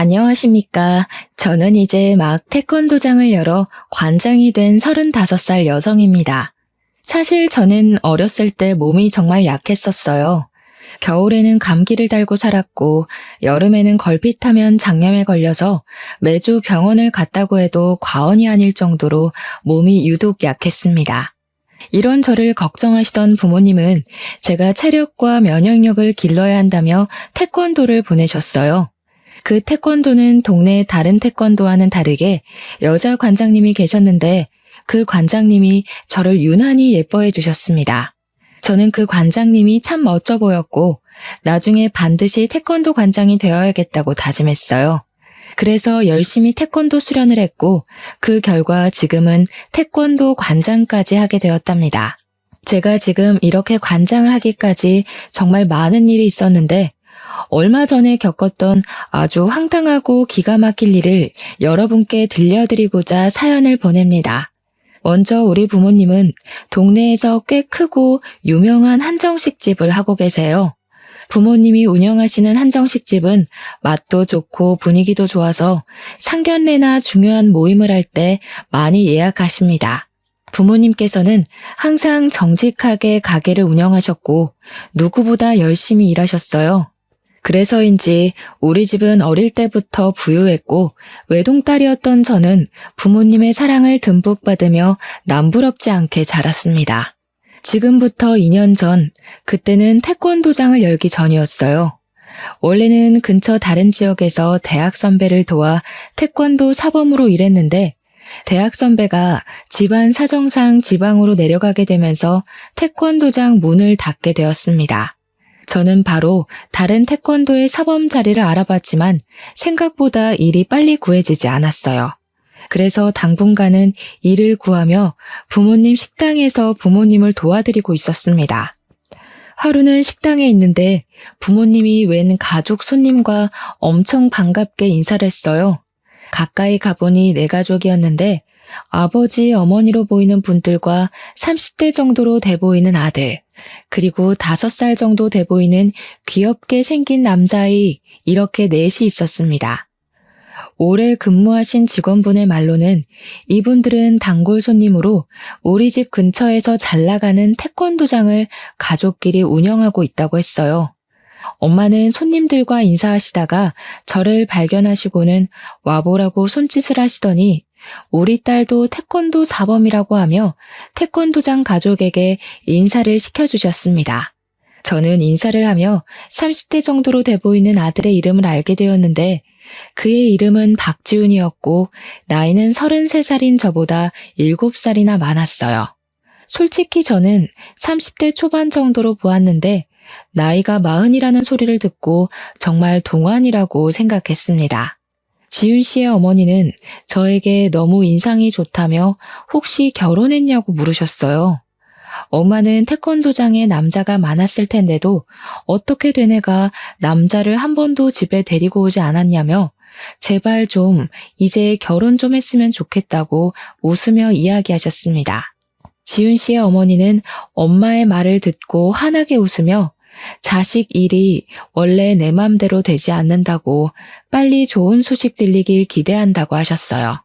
안녕하십니까. 저는 이제 막 태권도장을 열어 관장이 된 35살 여성입니다. 사실 저는 어렸을 때 몸이 정말 약했었어요. 겨울에는 감기를 달고 살았고, 여름에는 걸핏하면 장염에 걸려서 매주 병원을 갔다고 해도 과언이 아닐 정도로 몸이 유독 약했습니다. 이런 저를 걱정하시던 부모님은 제가 체력과 면역력을 길러야 한다며 태권도를 보내셨어요. 그 태권도는 동네 다른 태권도와는 다르게 여자 관장님이 계셨는데 그 관장님이 저를 유난히 예뻐해 주셨습니다. 저는 그 관장님이 참 멋져 보였고 나중에 반드시 태권도 관장이 되어야겠다고 다짐했어요. 그래서 열심히 태권도 수련을 했고 그 결과 지금은 태권도 관장까지 하게 되었답니다. 제가 지금 이렇게 관장을 하기까지 정말 많은 일이 있었는데 얼마 전에 겪었던 아주 황당하고 기가 막힐 일을 여러분께 들려드리고자 사연을 보냅니다. 먼저 우리 부모님은 동네에서 꽤 크고 유명한 한정식집을 하고 계세요. 부모님이 운영하시는 한정식집은 맛도 좋고 분위기도 좋아서 상견례나 중요한 모임을 할 때 많이 예약하십니다. 부모님께서는 항상 정직하게 가게를 운영하셨고 누구보다 열심히 일하셨어요. 그래서인지 우리 집은 어릴 때부터 부유했고 외동딸이었던 저는 부모님의 사랑을 듬뿍 받으며 남부럽지 않게 자랐습니다. 지금부터 2년 전, 그때는 태권도장을 열기 전이었어요. 원래는 근처 다른 지역에서 대학 선배를 도와 태권도 사범으로 일했는데 대학 선배가 집안 사정상 지방으로 내려가게 되면서 태권도장 문을 닫게 되었습니다. 저는 바로 다른 태권도의 사범 자리를 알아봤지만 생각보다 일이 빨리 구해지지 않았어요. 그래서 당분간은 일을 구하며 부모님 식당에서 부모님을 도와드리고 있었습니다. 하루는 식당에 있는데 부모님이 웬 가족 손님과 엄청 반갑게 인사를 했어요. 가까이 가보니 내 가족이었는데 아버지, 어머니로 보이는 분들과 30대 정도로 돼 보이는 아들, 그리고 5살 정도 돼 보이는 귀엽게 생긴 남자아이, 이렇게 넷이 있었습니다. 오래 근무하신 직원분의 말로는 이분들은 단골 손님으로 우리 집 근처에서 잘 나가는 태권도장을 가족끼리 운영하고 있다고 했어요. 엄마는 손님들과 인사하시다가 저를 발견하시고는 와보라고 손짓을 하시더니 우리 딸도 태권도 사범이라고 하며 태권도장 가족에게 인사를 시켜주셨습니다. 저는 인사를 하며 30대 정도로 돼 보이는 아들의 이름을 알게 되었는데 그의 이름은 박지훈이었고 나이는 33살인 저보다 7살이나 많았어요. 솔직히 저는 30대 초반 정도로 보았는데 나이가 40이라는 소리를 듣고 정말 동안이라고 생각했습니다. 지훈 씨의 어머니는 저에게 너무 인상이 좋다며 혹시 결혼했냐고 물으셨어요. 엄마는 태권도장에 남자가 많았을 텐데도 어떻게 된 애가 남자를 한 번도 집에 데리고 오지 않았냐며 제발 좀 이제 결혼 좀 했으면 좋겠다고 웃으며 이야기하셨습니다. 지훈 씨의 어머니는 엄마의 말을 듣고 환하게 웃으며 자식 일이 원래 내 맘대로 되지 않는다고 빨리 좋은 소식 들리길 기대한다고 하셨어요.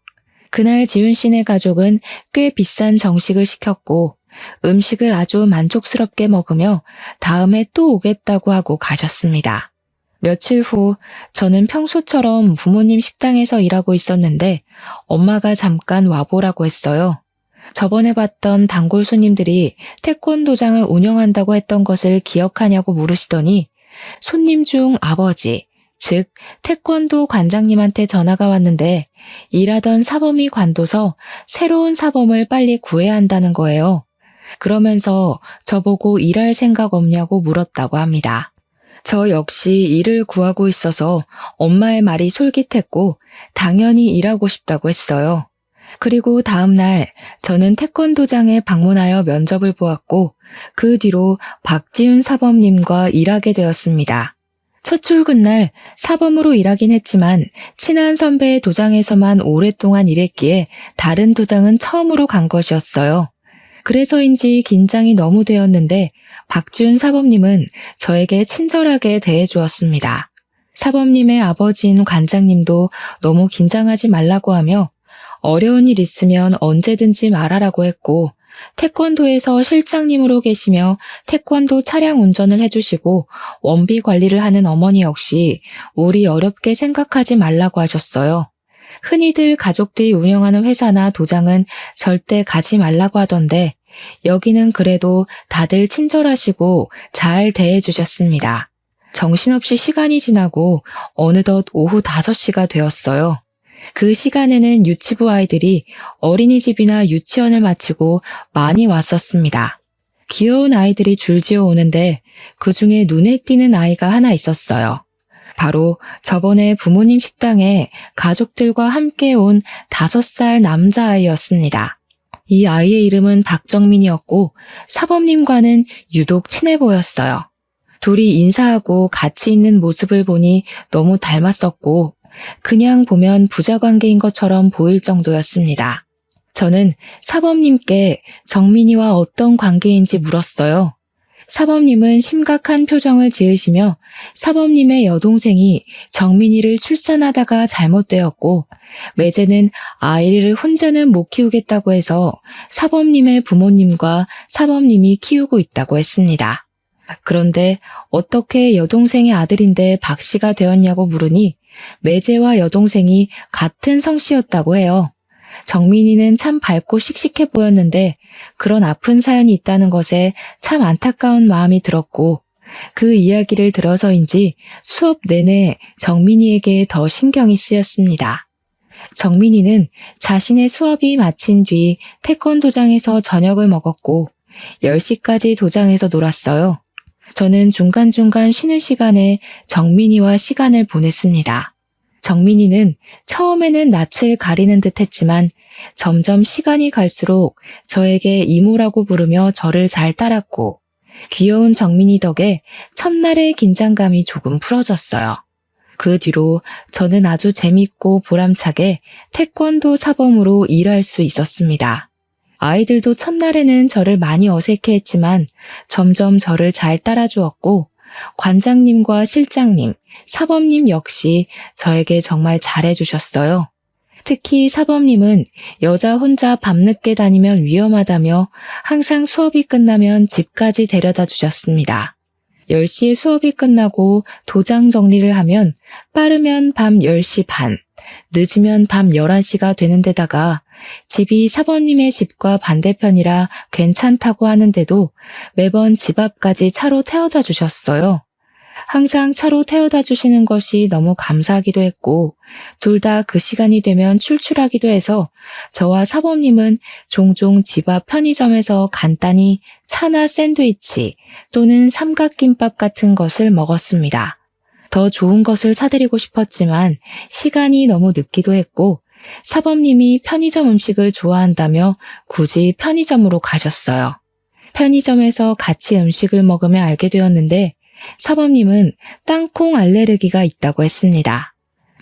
그날 지훈 씨네 가족은 꽤 비싼 정식을 시켰고 음식을 아주 만족스럽게 먹으며 다음에 또 오겠다고 하고 가셨습니다. 며칠 후 저는 평소처럼 부모님 식당에서 일하고 있었는데 엄마가 잠깐 와보라고 했어요. 저번에 봤던 단골 손님들이 태권도장을 운영한다고 했던 것을 기억하냐고 물으시더니 손님 중 아버지, 즉 태권도 관장님한테 전화가 왔는데 일하던 사범이 관둬서 새로운 사범을 빨리 구해야 한다는 거예요. 그러면서 저보고 일할 생각 없냐고 물었다고 합니다. 저 역시 일을 구하고 있어서 엄마의 말이 솔깃했고 당연히 일하고 싶다고 했어요. 그리고 다음 날 저는 태권도장에 방문하여 면접을 보았고 그 뒤로 박지훈 사범님과 일하게 되었습니다. 첫 출근 날 사범으로 일하긴 했지만 친한 선배의 도장에서만 오랫동안 일했기에 다른 도장은 처음으로 간 것이었어요. 그래서인지 긴장이 너무 되었는데 박지훈 사범님은 저에게 친절하게 대해주었습니다. 사범님의 아버지인 관장님도 너무 긴장하지 말라고 하며 어려운 일 있으면 언제든지 말하라고 했고, 태권도에서 실장님으로 계시며 태권도 차량 운전을 해주시고 원비 관리를 하는 어머니 역시 우리 어렵게 생각하지 말라고 하셨어요. 흔히들 가족들이 운영하는 회사나 도장은 절대 가지 말라고 하던데 여기는 그래도 다들 친절하시고 잘 대해주셨습니다. 정신없이 시간이 지나고 어느덧 오후 5시가 되었어요. 그 시간에는 유치부 아이들이 어린이집이나 유치원을 마치고 많이 왔었습니다. 귀여운 아이들이 줄지어 오는데 그중에 눈에 띄는 아이가 하나 있었어요. 바로 저번에 부모님 식당에 가족들과 함께 온 5살 남자아이였습니다. 이 아이의 이름은 박정민이었고 사범님과는 유독 친해 보였어요. 둘이 인사하고 같이 있는 모습을 보니 너무 닮았었고 그냥 보면 부자 관계인 것처럼 보일 정도였습니다. 저는 사범님께 정민이와 어떤 관계인지 물었어요. 사범님은 심각한 표정을 지으시며 사범님의 여동생이 정민이를 출산하다가 잘못되었고 외제는 아이를 혼자는 못 키우겠다고 해서 사범님의 부모님과 사범님이 키우고 있다고 했습니다. 그런데 어떻게 여동생의 아들인데 박 씨가 되었냐고 물으니 매제와 여동생이 같은 성씨였다고 해요. 정민이는 참 밝고 씩씩해 보였는데 그런 아픈 사연이 있다는 것에 참 안타까운 마음이 들었고 그 이야기를 들어서인지 수업 내내 정민이에게 더 신경이 쓰였습니다. 정민이는 자신의 수업이 마친 뒤 태권도장에서 저녁을 먹었고 10시까지 도장에서 놀았어요. 저는 중간중간 쉬는 시간에 정민이와 시간을 보냈습니다. 정민이는 처음에는 낯을 가리는 듯 했지만 점점 시간이 갈수록 저에게 이모라고 부르며 저를 잘 따랐고 귀여운 정민이 덕에 첫날의 긴장감이 조금 풀어졌어요. 그 뒤로 저는 아주 재밌고 보람차게 태권도 사범으로 일할 수 있었습니다. 아이들도 첫날에는 저를 많이 어색해했지만 점점 저를 잘 따라주었고 관장님과 실장님, 사범님 역시 저에게 정말 잘해주셨어요. 특히 사범님은 여자 혼자 밤늦게 다니면 위험하다며 항상 수업이 끝나면 집까지 데려다 주셨습니다. 10시에 수업이 끝나고 도장 정리를 하면 빠르면 밤 10시 반, 늦으면 밤 11시가 되는 데다가 집이 사범님의 집과 반대편이라 괜찮다고 하는데도 매번 집 앞까지 차로 태워다 주셨어요. 항상 차로 태워다 주시는 것이 너무 감사하기도 했고 둘 다 그 시간이 되면 출출하기도 해서 저와 사범님은 종종 집 앞 편의점에서 간단히 차나 샌드위치 또는 삼각김밥 같은 것을 먹었습니다. 더 좋은 것을 사드리고 싶었지만 시간이 너무 늦기도 했고 사범님이 편의점 음식을 좋아한다며 굳이 편의점으로 가셨어요. 편의점에서 같이 음식을 먹으며 알게 되었는데 사범님은 땅콩 알레르기가 있다고 했습니다.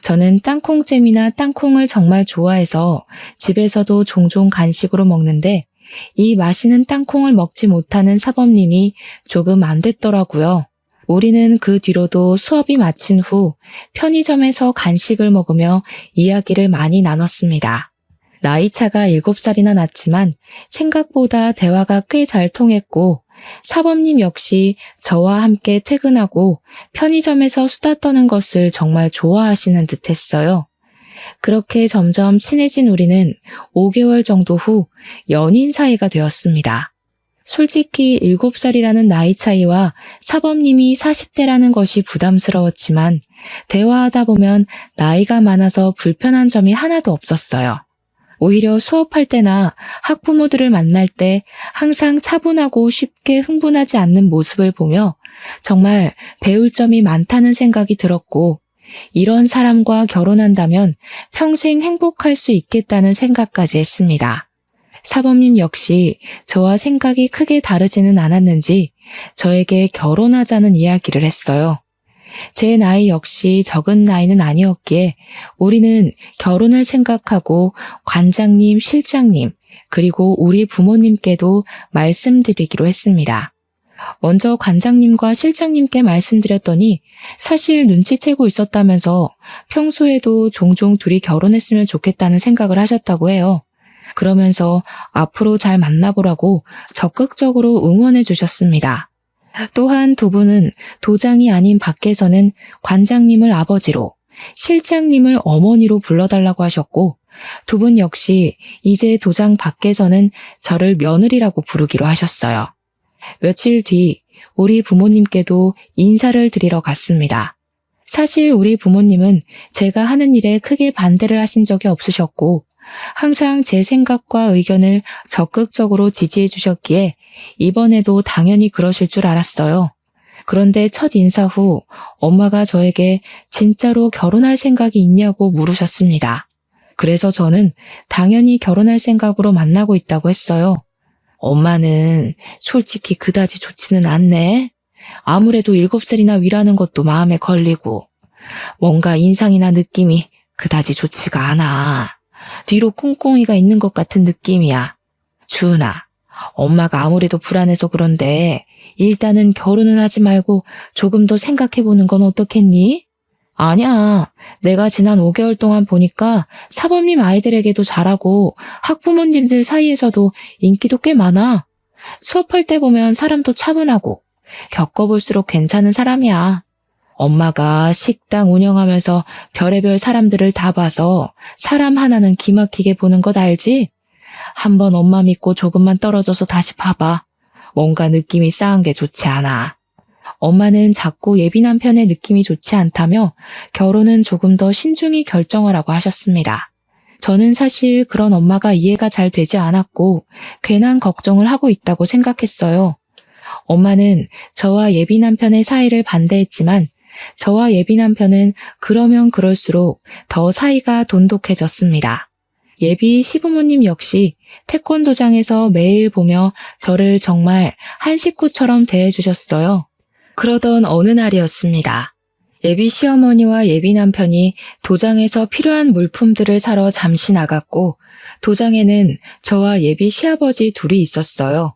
저는 땅콩잼이나 땅콩을 정말 좋아해서 집에서도 종종 간식으로 먹는데 이 맛있는 땅콩을 먹지 못하는 사범님이 조금 안 됐더라고요. 우리는 그 뒤로도 수업이 마친 후 편의점에서 간식을 먹으며 이야기를 많이 나눴습니다. 나이차가 7살이나 났지만 생각보다 대화가 꽤 잘 통했고 사범님 역시 저와 함께 퇴근하고 편의점에서 수다 떠는 것을 정말 좋아하시는 듯 했어요. 그렇게 점점 친해진 우리는 5개월 정도 후 연인 사이가 되었습니다. 솔직히 7살이라는 나이 차이와 사범님이 40대라는 것이 부담스러웠지만 대화하다 보면 나이가 많아서 불편한 점이 하나도 없었어요. 오히려 수업할 때나 학부모들을 만날 때 항상 차분하고 쉽게 흥분하지 않는 모습을 보며 정말 배울 점이 많다는 생각이 들었고 이런 사람과 결혼한다면 평생 행복할 수 있겠다는 생각까지 했습니다. 사범님 역시 저와 생각이 크게 다르지는 않았는지 저에게 결혼하자는 이야기를 했어요. 제 나이 역시 적은 나이는 아니었기에 우리는 결혼을 생각하고 관장님, 실장님, 그리고 우리 부모님께도 말씀드리기로 했습니다. 먼저 관장님과 실장님께 말씀드렸더니 사실 눈치채고 있었다면서 평소에도 종종 둘이 결혼했으면 좋겠다는 생각을 하셨다고 해요. 그러면서 앞으로 잘 만나보라고 적극적으로 응원해 주셨습니다. 또한 두 분은 도장이 아닌 밖에서는 관장님을 아버지로, 실장님을 어머니로 불러달라고 하셨고, 두 분 역시 이제 도장 밖에서는 저를 며느리라고 부르기로 하셨어요. 며칠 뒤 우리 부모님께도 인사를 드리러 갔습니다. 사실 우리 부모님은 제가 하는 일에 크게 반대를 하신 적이 없으셨고 항상 제 생각과 의견을 적극적으로 지지해 주셨기에 이번에도 당연히 그러실 줄 알았어요. 그런데 첫 인사 후 엄마가 저에게 진짜로 결혼할 생각이 있냐고 물으셨습니다. 그래서 저는 당연히 결혼할 생각으로 만나고 있다고 했어요. 엄마는 솔직히 그다지 좋지는 않네. 아무래도 7살이나 위라는 것도 마음에 걸리고 뭔가 인상이나 느낌이 그다지 좋지가 않아. 뒤로 꿍꿍이가 있는 것 같은 느낌이야. 주은아, 엄마가 아무래도 불안해서 그런데 일단은 결혼은 하지 말고 조금 더 생각해보는 건 어떻겠니? 아니야. 내가 지난 5개월 동안 보니까 사범님 아이들에게도 잘하고 학부모님들 사이에서도 인기도 꽤 많아. 수업할 때 보면 사람도 차분하고 겪어볼수록 괜찮은 사람이야. 엄마가 식당 운영하면서 별의별 사람들을 다 봐서 사람 하나는 기막히게 보는 것 알지? 한번 엄마 믿고 조금만 떨어져서 다시 봐봐. 뭔가 느낌이 싸한 게 좋지 않아. 엄마는 자꾸 예비 남편의 느낌이 좋지 않다며 결혼은 조금 더 신중히 결정하라고 하셨습니다. 저는 사실 그런 엄마가 이해가 잘 되지 않았고 괜한 걱정을 하고 있다고 생각했어요. 엄마는 저와 예비 남편의 사이를 반대했지만 저와 예비 남편은 그러면 그럴수록 더 사이가 돈독해졌습니다. 예비 시부모님 역시 태권도장에서 매일 보며 저를 정말 한 식구처럼 대해주셨어요. 그러던 어느 날이었습니다. 예비 시어머니와 예비 남편이 도장에서 필요한 물품들을 사러 잠시 나갔고 도장에는 저와 예비 시아버지 둘이 있었어요.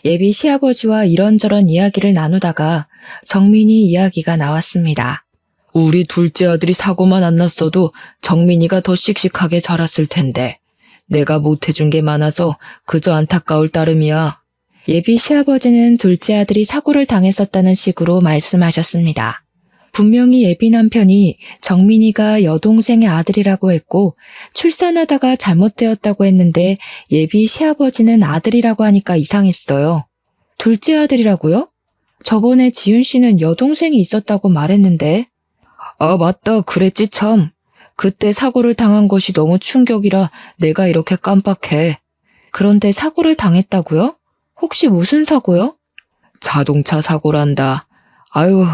예비 시아버지와 이런저런 이야기를 나누다가 정민이 이야기가 나왔습니다. 우리 둘째 아들이 사고만 안 났어도 정민이가 더 씩씩하게 자랐을 텐데 내가 못해준 게 많아서 그저 안타까울 따름이야. 예비 시아버지는 둘째 아들이 사고를 당했었다는 식으로 말씀하셨습니다. 분명히 예비 남편이 정민이가 여동생의 아들이라고 했고 출산하다가 잘못되었다고 했는데 예비 시아버지는 아들이라고 하니까 이상했어요. 둘째 아들이라고요? 저번에 지윤 씨는 여동생이 있었다고 말했는데. 아, 맞다. 그랬지 참. 그때 사고를 당한 것이 너무 충격이라 내가 이렇게 깜빡해. 그런데 사고를 당했다고요? 혹시 무슨 사고요? 자동차 사고란다. 아유,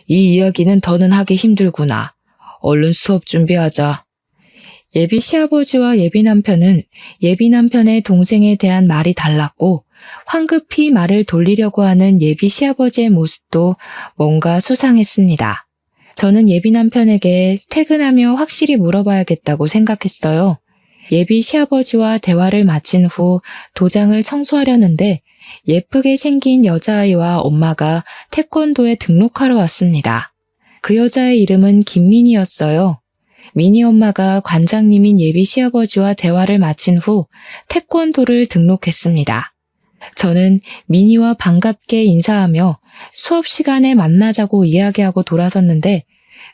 이 이야기는 더는 하기 힘들구나. 얼른 수업 준비하자. 예비 시아버지와 예비 남편은 예비 남편의 동생에 대한 말이 달랐고 황급히 말을 돌리려고 하는 예비 시아버지의 모습도 뭔가 수상했습니다. 저는 예비 남편에게 퇴근하며 확실히 물어봐야겠다고 생각했어요. 예비 시아버지와 대화를 마친 후 도장을 청소하려는데 예쁘게 생긴 여자아이와 엄마가 태권도에 등록하러 왔습니다. 그 여자의 이름은 김민희였어요. 민희 엄마가 관장님인 예비 시아버지와 대화를 마친 후 태권도를 등록했습니다. 저는 민희와 반갑게 인사하며 수업 시간에 만나자고 이야기하고 돌아섰는데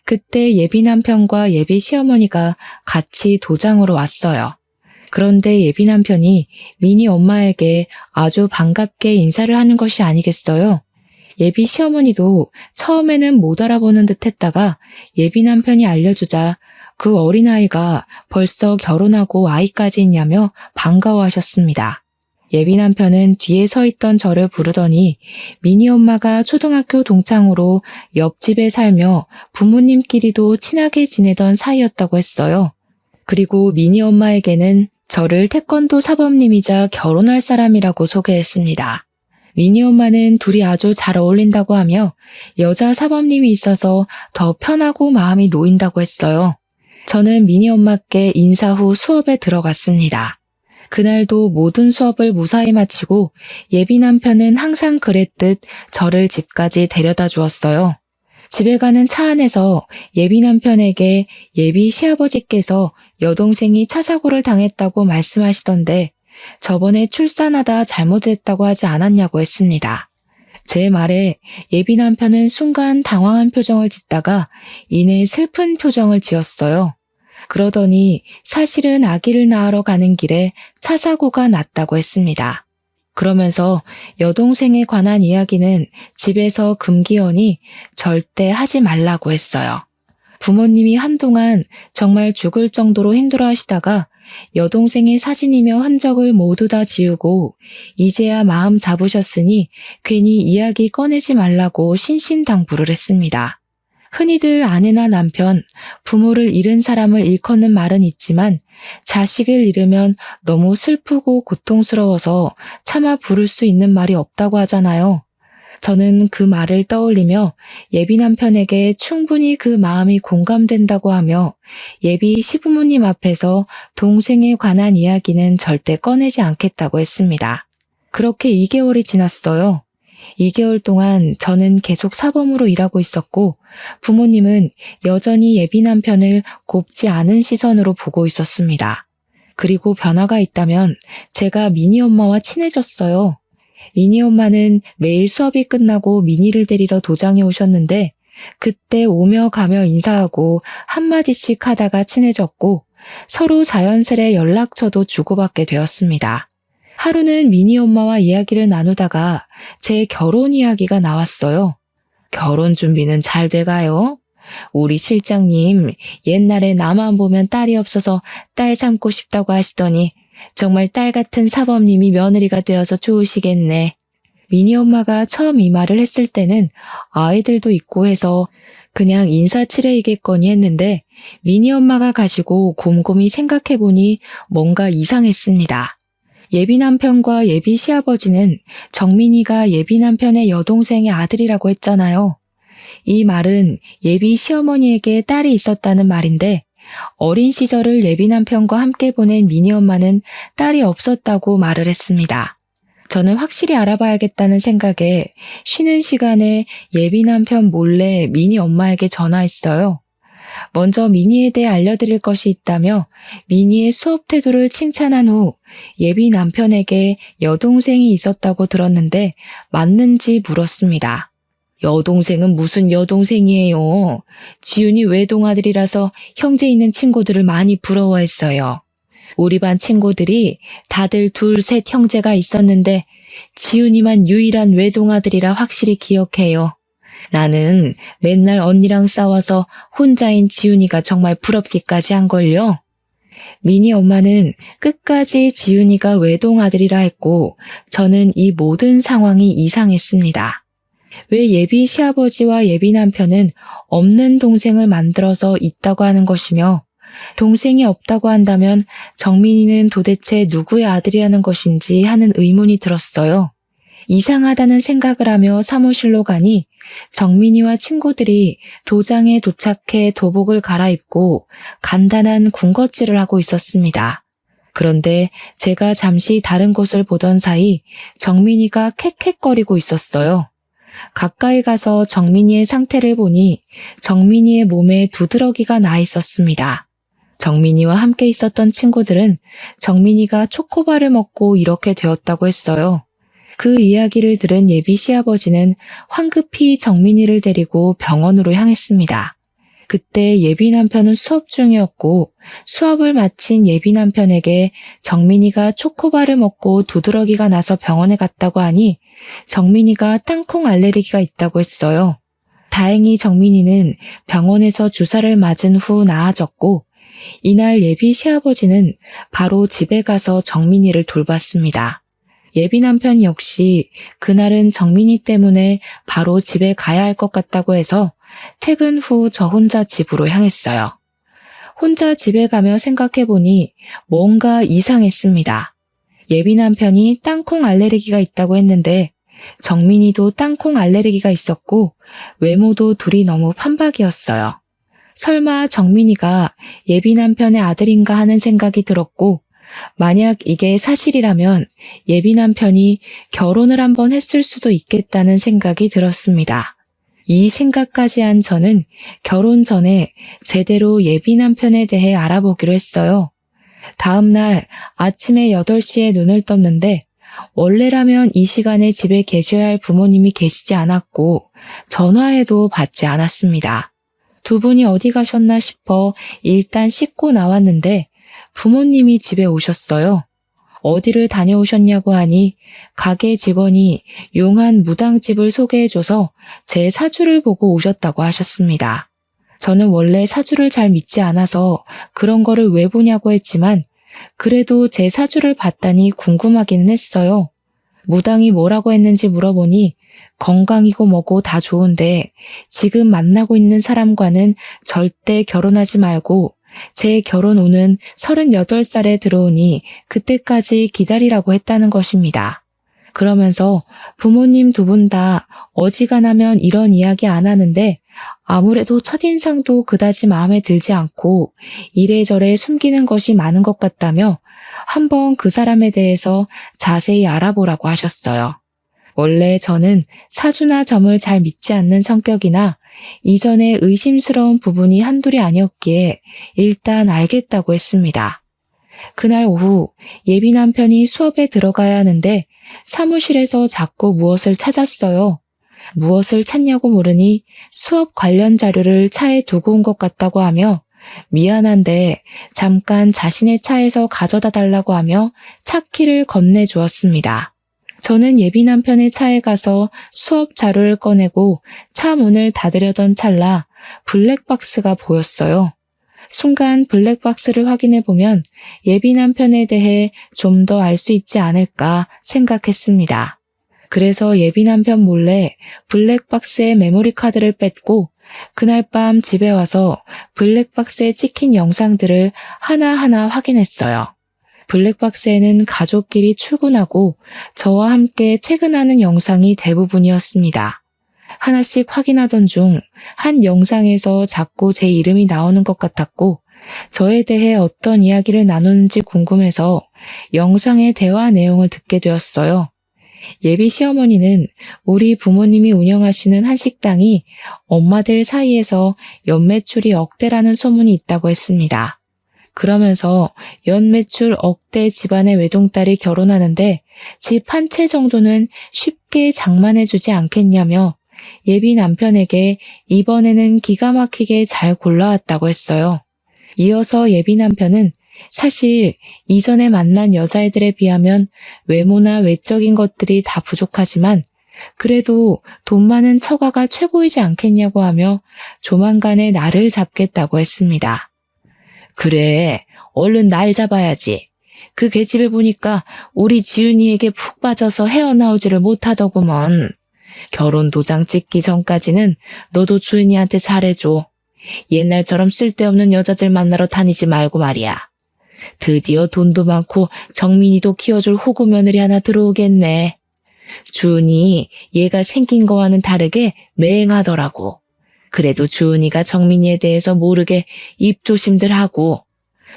그때 예비 남편과 예비 시어머니가 같이 도장으로 왔어요. 그런데 예비 남편이 민희 엄마에게 아주 반갑게 인사를 하는 것이 아니겠어요? 예비 시어머니도 처음에는 못 알아보는 듯 했다가 예비 남편이 알려주자 그 어린아이가 벌써 결혼하고 아이까지 있냐며 반가워하셨습니다. 예비 남편은 뒤에 서 있던 저를 부르더니 민희 엄마가 초등학교 동창으로 옆집에 살며 부모님끼리도 친하게 지내던 사이였다고 했어요. 그리고 민희 엄마에게는 저를 태권도 사범님이자 결혼할 사람이라고 소개했습니다. 민희 엄마는 둘이 아주 잘 어울린다고 하며 여자 사범님이 있어서 더 편하고 마음이 놓인다고 했어요. 저는 민희 엄마께 인사 후 수업에 들어갔습니다. 그날도 모든 수업을 무사히 마치고 예비 남편은 항상 그랬듯 저를 집까지 데려다 주었어요. 집에 가는 차 안에서 예비 남편에게 예비 시아버지께서 여동생이 차 사고를 당했다고 말씀하시던데 저번에 출산하다 잘못했다고 하지 않았냐고 했습니다. 제 말에 예비 남편은 순간 당황한 표정을 짓다가 이내 슬픈 표정을 지었어요. 그러더니 사실은 아기를 낳으러 가는 길에 차 사고가 났다고 했습니다. 그러면서 여동생에 관한 이야기는 집에서 금기어니 절대 하지 말라고 했어요. 부모님이 한동안 정말 죽을 정도로 힘들어 하시다가 여동생의 사진이며 흔적을 모두 다 지우고 이제야 마음 잡으셨으니 괜히 이야기 꺼내지 말라고 신신당부를 했습니다. 흔히들 아내나 남편, 부모를 잃은 사람을 일컫는 말은 있지만 자식을 잃으면 너무 슬프고 고통스러워서 차마 부를 수 있는 말이 없다고 하잖아요. 저는 그 말을 떠올리며 예비 남편에게 충분히 그 마음이 공감된다고 하며 예비 시부모님 앞에서 동생에 관한 이야기는 절대 꺼내지 않겠다고 했습니다. 그렇게 2개월이 지났어요. 2개월 동안 저는 계속 사범으로 일하고 있었고 부모님은 여전히 예비 남편을 곱지 않은 시선으로 보고 있었습니다. 그리고 변화가 있다면 제가 미니 엄마와 친해졌어요. 미니 엄마는 매일 수업이 끝나고 미니를 데리러 도장에 오셨는데 그때 오며 가며 인사하고 한마디씩 하다가 친해졌고 서로 자연스레 연락처도 주고받게 되었습니다. 하루는 미니 엄마와 이야기를 나누다가 제 결혼 이야기가 나왔어요. 결혼 준비는 잘 돼가요? 우리 실장님 옛날에 나만 보면 딸이 없어서 딸 삼고 싶다고 하시더니 정말 딸 같은 사범님이 며느리가 되어서 좋으시겠네. 미니 엄마가 처음 이 말을 했을 때는 아이들도 있고 해서 그냥 인사치레이겠거니 했는데 미니 엄마가 가시고 곰곰이 생각해보니 뭔가 이상했습니다. 예비 남편과 예비 시아버지는 정민이가 예비 남편의 여동생의 아들이라고 했잖아요. 이 말은 예비 시어머니에게 딸이 있었다는 말인데 어린 시절을 예비 남편과 함께 보낸 미니 엄마는 딸이 없었다고 말을 했습니다. 저는 확실히 알아봐야겠다는 생각에 쉬는 시간에 예비 남편 몰래 미니 엄마에게 전화했어요. 먼저 미니에 대해 알려드릴 것이 있다며 미니의 수업 태도를 칭찬한 후 예비 남편에게 여동생이 있었다고 들었는데 맞는지 물었습니다. 여동생은 무슨 여동생이에요? 지훈이 외동아들이라서 형제 있는 친구들을 많이 부러워했어요. 우리 반 친구들이 다들 둘, 셋 형제가 있었는데 지훈이만 유일한 외동아들이라 확실히 기억해요. 나는 맨날 언니랑 싸워서 혼자인 지훈이가 정말 부럽기까지 한걸요. 미니 엄마는 끝까지 지훈이가 외동아들이라 했고 저는 이 모든 상황이 이상했습니다. 왜 예비 시아버지와 예비 남편은 없는 동생을 만들어서 있다고 하는 것이며 동생이 없다고 한다면 정민이는 도대체 누구의 아들이라는 것인지 하는 의문이 들었어요. 이상하다는 생각을 하며 사무실로 가니 정민이와 친구들이 도장에 도착해 도복을 갈아입고 간단한 군것질을 하고 있었습니다. 그런데 제가 잠시 다른 곳을 보던 사이 정민이가 캑캑거리고 있었어요. 가까이 가서 정민이의 상태를 보니 정민이의 몸에 두드러기가 나 있었습니다. 정민이와 함께 있었던 친구들은 정민이가 초코바를 먹고 이렇게 되었다고 했어요. 그 이야기를 들은 예비 시아버지는 황급히 정민이를 데리고 병원으로 향했습니다. 그때 예비 남편은 수업 중이었고 수업을 마친 예비 남편에게 정민이가 초코바를 먹고 두드러기가 나서 병원에 갔다고 하니 정민이가 땅콩 알레르기가 있다고 했어요. 다행히 정민이는 병원에서 주사를 맞은 후 나아졌고 이날 예비 시아버지는 바로 집에 가서 정민이를 돌봤습니다. 예비 남편 역시 그날은 정민이 때문에 바로 집에 가야 할 것 같다고 해서 퇴근 후 저 혼자 집으로 향했어요. 혼자 집에 가며 생각해보니 뭔가 이상했습니다. 예비 남편이 땅콩 알레르기가 있다고 했는데 정민이도 땅콩 알레르기가 있었고 외모도 둘이 너무 판박이었어요. 설마 정민이가 예비 남편의 아들인가 하는 생각이 들었고 만약 이게 사실이라면 예비 남편이 결혼을 한번 했을 수도 있겠다는 생각이 들었습니다. 이 생각까지 한 저는 결혼 전에 제대로 예비 남편에 대해 알아보기로 했어요. 다음 날 아침에 8시에 눈을 떴는데 원래라면 이 시간에 집에 계셔야 할 부모님이 계시지 않았고 전화해도 받지 않았습니다. 두 분이 어디 가셨나 싶어 일단 씻고 나왔는데 부모님이 집에 오셨어요. 어디를 다녀오셨냐고 하니 가게 직원이 용한 무당집을 소개해줘서 제 사주를 보고 오셨다고 하셨습니다. 저는 원래 사주를 잘 믿지 않아서 그런 거를 왜 보냐고 했지만 그래도 제 사주를 봤다니 궁금하기는 했어요. 무당이 뭐라고 했는지 물어보니 건강이고 뭐고 다 좋은데 지금 만나고 있는 사람과는 절대 결혼하지 말고 제 결혼 운은 38살에 들어오니 그때까지 기다리라고 했다는 것입니다. 그러면서 부모님 두 분 다 어지간하면 이런 이야기 안 하는데 아무래도 첫인상도 그다지 마음에 들지 않고 이래저래 숨기는 것이 많은 것 같다며 한번 그 사람에 대해서 자세히 알아보라고 하셨어요. 원래 저는 사주나 점을 잘 믿지 않는 성격이나 이전에 의심스러운 부분이 한둘이 아니었기에 일단 알겠다고 했습니다. 그날 오후 예비 남편이 수업에 들어가야 하는데 사무실에서 자꾸 무엇을 찾았어요. 무엇을 찾냐고 물으니 수업 관련 자료를 차에 두고 온 것 같다고 하며 미안한데 잠깐 자신의 차에서 가져다 달라고 하며 차 키를 건네주었습니다. 저는 예비 남편의 차에 가서 수업 자료를 꺼내고 차 문을 닫으려던 찰나 블랙박스가 보였어요. 순간 블랙박스를 확인해 보면 예비 남편에 대해 좀 더 알 수 있지 않을까 생각했습니다. 그래서 예비 남편 몰래 블랙박스의 메모리 카드를 뺐고 그날 밤 집에 와서 블랙박스에 찍힌 영상들을 하나하나 확인했어요. 블랙박스에는 가족끼리 출근하고 저와 함께 퇴근하는 영상이 대부분이었습니다. 하나씩 확인하던 중 한 영상에서 자꾸 제 이름이 나오는 것 같았고 저에 대해 어떤 이야기를 나누는지 궁금해서 영상의 대화 내용을 듣게 되었어요. 예비 시어머니는 우리 부모님이 운영하시는 한식당이 엄마들 사이에서 연매출이 억대라는 소문이 있다고 했습니다. 그러면서 연매출 억대 집안의 외동딸이 결혼하는데 집 한 채 정도는 쉽게 장만해주지 않겠냐며 예비 남편에게 이번에는 기가 막히게 잘 골라왔다고 했어요. 이어서 예비 남편은 사실 이전에 만난 여자애들에 비하면 외모나 외적인 것들이 다 부족하지만 그래도 돈 많은 처가가 최고이지 않겠냐고 하며 조만간에 나를 잡겠다고 했습니다. 그래, 얼른 날 잡아야지. 그 계집애 보니까 우리 지은이에게 푹 빠져서 헤어나오지를 못하더구먼. 결혼 도장 찍기 전까지는 너도 주은이한테 잘해줘. 옛날처럼 쓸데없는 여자들 만나러 다니지 말고 말이야. 드디어 돈도 많고 정민이도 키워줄 호구 며느리 하나 들어오겠네. 주은이 얘가 생긴 거와는 다르게 맹하더라고. 그래도 주은이가 정민이에 대해서 모르게 입조심들 하고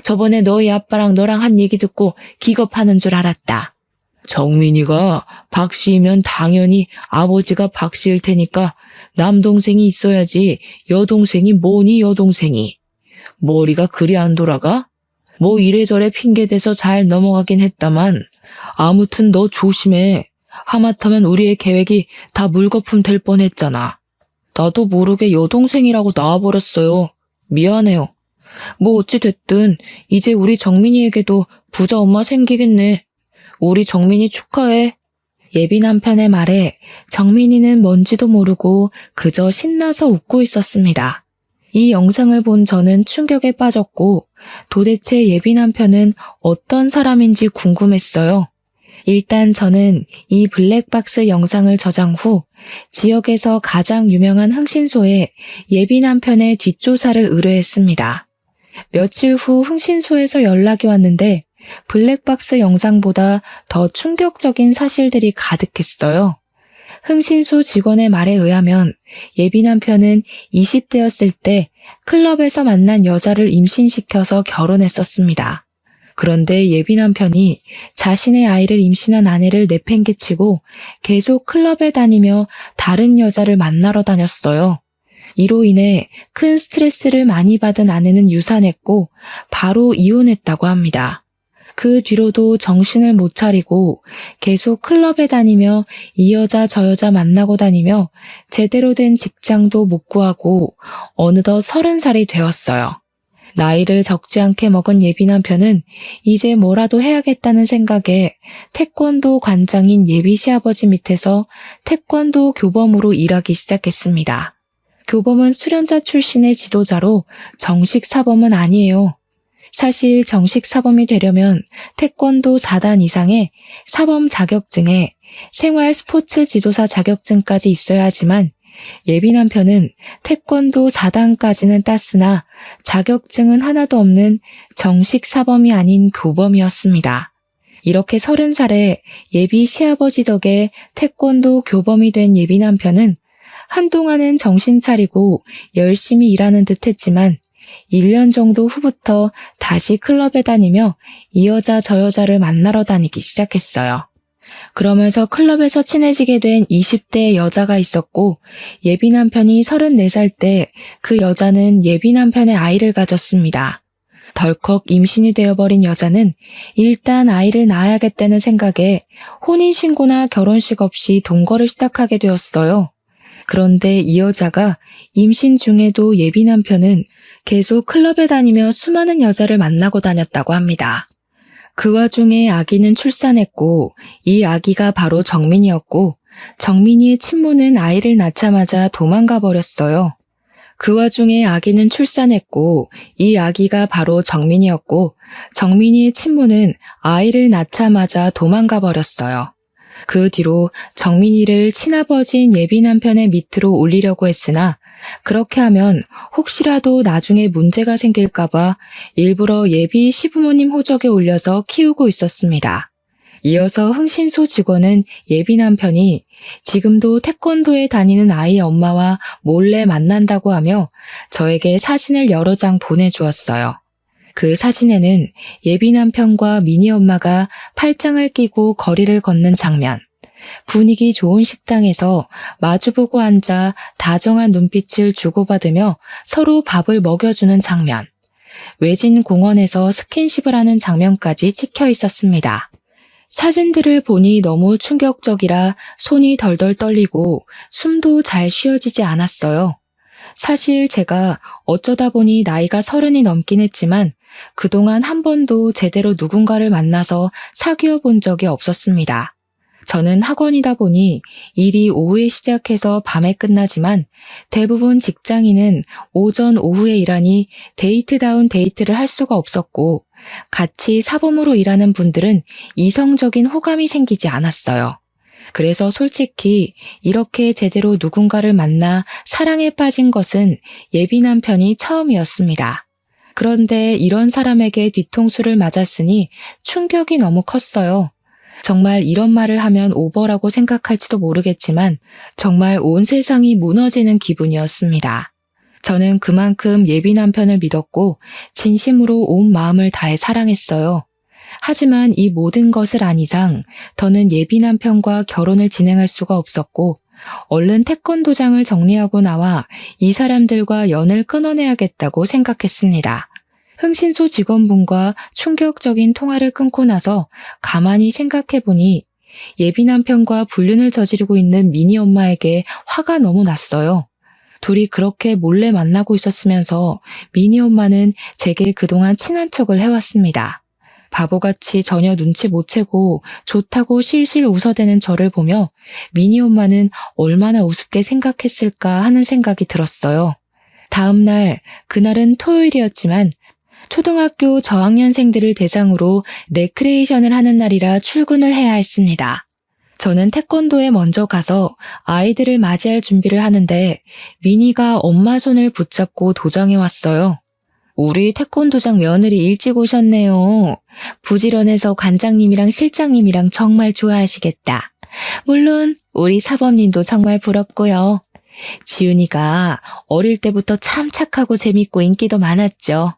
저번에 너희 아빠랑 너랑 한 얘기 듣고 기겁하는 줄 알았다. 정민이가 박씨이면 당연히 아버지가 박씨일 테니까 남동생이 있어야지 여동생이 뭐니 여동생이. 머리가 그리 안 돌아가? 뭐 이래저래 핑계대서 잘 넘어가긴 했다만 아무튼 너 조심해. 하마터면 우리의 계획이 다 물거품 될 뻔했잖아. 나도 모르게 여동생이라고 나와버렸어요. 미안해요. 뭐 어찌 됐든 이제 우리 정민이에게도 부자 엄마 생기겠네. 우리 정민이 축하해. 예비 남편의 말에 정민이는 뭔지도 모르고 그저 신나서 웃고 있었습니다. 이 영상을 본 저는 충격에 빠졌고 도대체 예비 남편은 어떤 사람인지 궁금했어요. 일단 저는 이 블랙박스 영상을 저장 후 지역에서 가장 유명한 흥신소에 예비 남편의 뒷조사를 의뢰했습니다. 며칠 후 흥신소에서 연락이 왔는데 블랙박스 영상보다 더 충격적인 사실들이 가득했어요. 흥신소 직원의 말에 의하면 예비 남편은 20대였을 때 클럽에서 만난 여자를 임신시켜서 결혼했었습니다. 그런데 예비 남편이 자신의 아이를 임신한 아내를 내팽개치고 계속 클럽에 다니며 다른 여자를 만나러 다녔어요. 이로 인해 큰 스트레스를 많이 받은 아내는 유산했고 바로 이혼했다고 합니다. 그 뒤로도 정신을 못 차리고 계속 클럽에 다니며 이 여자 저 여자 만나고 다니며 제대로 된 직장도 못 구하고 어느덧 30살이 되었어요. 나이를 적지 않게 먹은 예비 남편은 이제 뭐라도 해야겠다는 생각에 태권도 관장인 예비 시아버지 밑에서 태권도 교범으로 일하기 시작했습니다. 교범은 수련자 출신의 지도자로 정식 사범은 아니에요. 사실 정식 사범이 되려면 태권도 4단 이상의 사범 자격증에 생활 스포츠 지도사 자격증까지 있어야 하지만 예비 남편은 태권도 4단까지는 땄으나 자격증은 하나도 없는 정식 사범이 아닌 교범이었습니다. 이렇게 30살에 예비 시아버지 덕에 태권도 교범이 된 예비 남편은 한동안은 정신 차리고 열심히 일하는 듯 했지만 1년 정도 후부터 다시 클럽에 다니며 이 여자 저 여자를 만나러 다니기 시작했어요. 그러면서 클럽에서 친해지게 된 20대의 여자가 있었고 예비 남편이 34살 때 그 여자는 예비 남편의 아이를 가졌습니다. 덜컥 임신이 되어버린 여자는 일단 아이를 낳아야겠다는 생각에 혼인신고나 결혼식 없이 동거를 시작하게 되었어요. 그런데 이 여자가 임신 중에도 예비 남편은 계속 클럽에 다니며 수많은 여자를 만나고 다녔다고 합니다. 그 와중에 아기는 출산했고 이 아기가 바로 정민이었고 정민이의 친모는 아이를 낳자마자 도망가 버렸어요. 그 와중에 아기는 출산했고 이 아기가 바로 정민이었고 정민이의 친모는 아이를 낳자마자 도망가 버렸어요. 그 뒤로 정민이를 친아버지인 예비 남편의 밑으로 올리려고 했으나 그렇게 하면 혹시라도 나중에 문제가 생길까봐 일부러 예비 시부모님 호적에 올려서 키우고 있었습니다. 이어서 흥신소 직원은 예비 남편이 지금도 태권도에 다니는 아이의 엄마와 몰래 만난다고 하며 저에게 사진을 여러 장 보내주었어요. 그 사진에는 예비 남편과 미니 엄마가 팔짱을 끼고 거리를 걷는 장면, 분위기 좋은 식당에서 마주보고 앉아 다정한 눈빛을 주고받으며 서로 밥을 먹여주는 장면, 외진 공원에서 스킨십을 하는 장면까지 찍혀 있었습니다. 사진들을 보니 너무 충격적이라 손이 덜덜 떨리고 숨도 잘 쉬어지지 않았어요. 사실 제가 어쩌다 보니 나이가 30이 넘긴 했지만 그동안 한 번도 제대로 누군가를 만나서 사귀어 본 적이 없었습니다. 저는 학원이다 보니 일이 오후에 시작해서 밤에 끝나지만 대부분 직장인은 오전 오후에 일하니 데이트다운 데이트를 할 수가 없었고 같이 사범으로 일하는 분들은 이성적인 호감이 생기지 않았어요. 그래서 솔직히 이렇게 제대로 누군가를 만나 사랑에 빠진 것은 예비 남편이 처음이었습니다. 그런데 이런 사람에게 뒤통수를 맞았으니 충격이 너무 컸어요. 정말 이런 말을 하면 오버라고 생각할지도 모르겠지만 정말 온 세상이 무너지는 기분이었습니다. 저는 그만큼 예비 남편을 믿었고 진심으로 온 마음을 다해 사랑했어요. 하지만 이 모든 것을 안 이상 더는 예비 남편과 결혼을 진행할 수가 없었고 얼른 태권도장을 정리하고 나와 이 사람들과 연을 끊어내야겠다고 생각했습니다. 흥신소 직원분과 충격적인 통화를 끊고 나서 가만히 생각해보니 예비 남편과 불륜을 저지르고 있는 미니 엄마에게 화가 너무 났어요. 둘이 그렇게 몰래 만나고 있었으면서 미니 엄마는 제게 그동안 친한 척을 해왔습니다. 바보같이 전혀 눈치 못 채고 좋다고 실실 웃어대는 저를 보며 미니 엄마는 얼마나 우습게 생각했을까 하는 생각이 들었어요. 다음 날, 그날은 토요일이었지만 초등학교 저학년생들을 대상으로 레크레이션을 하는 날이라 출근을 해야 했습니다. 저는 태권도에 먼저 가서 아이들을 맞이할 준비를 하는데 미니가 엄마 손을 붙잡고 도장해 왔어요. 우리 태권도장 며느리 일찍 오셨네요. 부지런해서 관장님이랑 실장님이랑 정말 좋아하시겠다. 물론 우리 사범님도 정말 부럽고요. 지훈이가 어릴 때부터 참 착하고 재밌고 인기도 많았죠.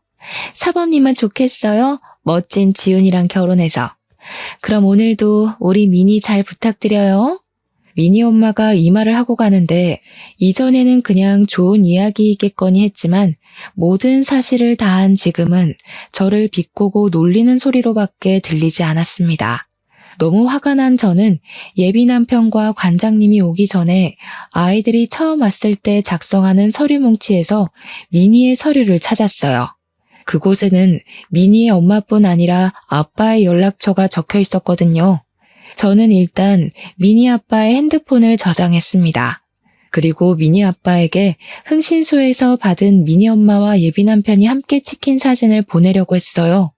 사범님은 좋겠어요? 멋진 지훈이랑 결혼해서. 그럼 오늘도 우리 미니 잘 부탁드려요. 미니 엄마가 이 말을 하고 가는데 이전에는 그냥 좋은 이야기이겠거니 했지만 모든 사실을 다한 지금은 저를 비꼬고 놀리는 소리로밖에 들리지 않았습니다. 너무 화가 난 저는 예비 남편과 관장님이 오기 전에 아이들이 처음 왔을 때 작성하는 서류 뭉치에서 미니의 서류를 찾았어요. 그곳에는 미니의 엄마뿐 아니라 아빠의 연락처가 적혀 있었거든요. 저는 일단 미니 아빠의 핸드폰을 저장했습니다. 그리고 미니 아빠에게 흥신소에서 받은 미니 엄마와 예비 남편이 함께 찍힌 사진을 보내려고 했어요.